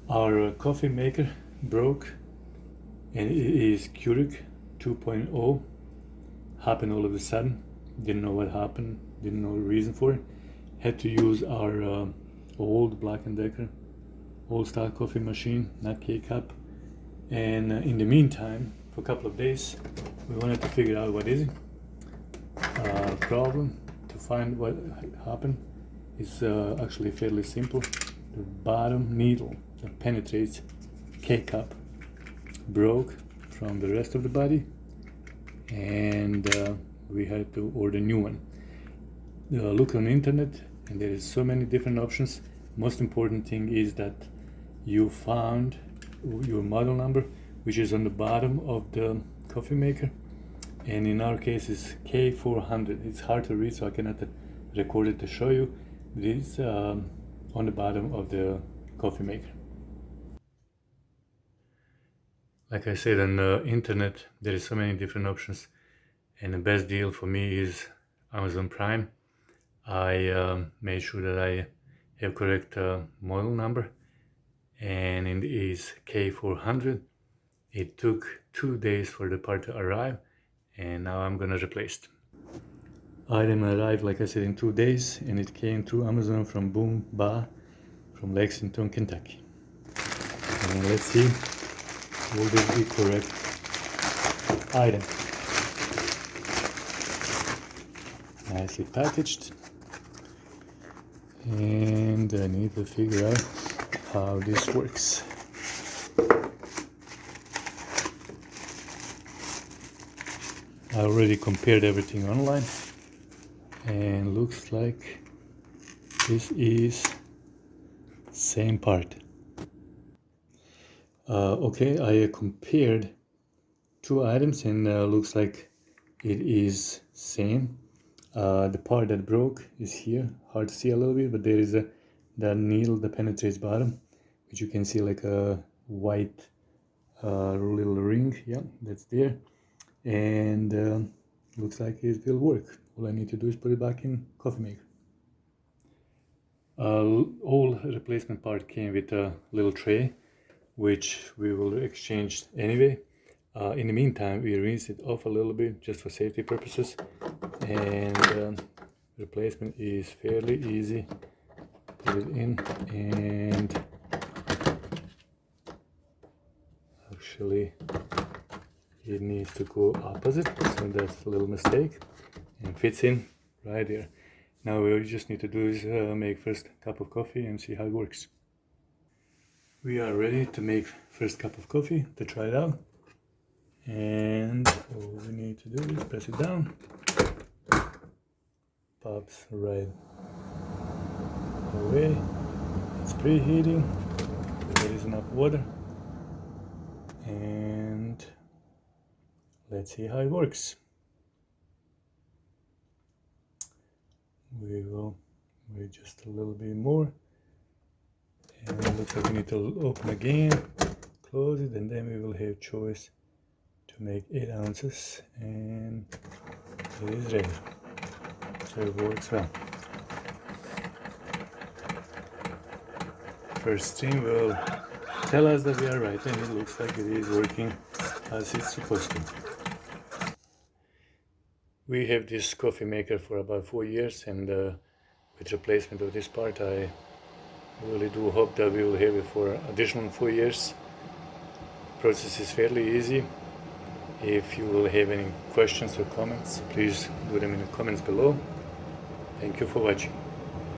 Our coffee maker broke, and it is Keurig 2.0. Happened all of a sudden. Didn't know what happened. Didn't know the reason for it. Had to use our old Black & Decker old style coffee machine, not K-Cup. And in the meantime, for a couple of days, we wanted to figure out what is it. Problem to find what happened is actually fairly simple. The bottom needle that penetrates K-Cup broke from the rest of the body, and we had to order a new one. Look on the internet, and there is so many different options. Most important thing is that you found your model number, which is on the bottom of the coffee maker, and in our case it's K400. It's hard to read, so I cannot record it to show you. It is on the bottom of the coffee maker. Like I said, on the internet there is so many different options, and the best deal for me is Amazon Prime. I made sure that I have correct model number, and it is K400. It took 2 days for the part to arrive, and now I'm gonna replace it. Item arrived, like I said, in 2 days, and it came through Amazon from Boom Ba from Lexington, Kentucky. And let's see, will this be correct item? Nicely packaged, and I need to figure out how this works. I already compared everything online, and looks like this is same part. Okay, I compared two items, and looks like it is same. The part that broke is here, hard to see a little bit, but there is that needle that penetrates bottom, which you can see like a white little ring. Yeah, that's there, and looks like it will work. All I need to do is put it back in coffee maker. All replacement part came with a little tray, which we will exchange anyway. In the meantime, we rinse it off a little bit just for safety purposes, and replacement is fairly easy. Put it in, and actually it needs to go opposite, so that's a little mistake, and fits in right there. Now what we just need to do is make first cup of coffee and see how it works. We are ready to make first cup of coffee to try it out, and all we need to do is press it down. Pops right away. It's preheating. There is enough water, and let's see how it works. We will wait just a little bit more, and it looks like we need to open again, close it, and then we will have choice to make 8 ounces, and it is ready. So it works well. First stream will tell us that we are right, and it looks like it is working as it's supposed to. We have this coffee maker for about 4 years, and with replacement of this part, I really do hope that we will have it for additional 4 years. Process is fairly easy. If you will have any questions or comments, please do them in the comments below. Thank you for watching.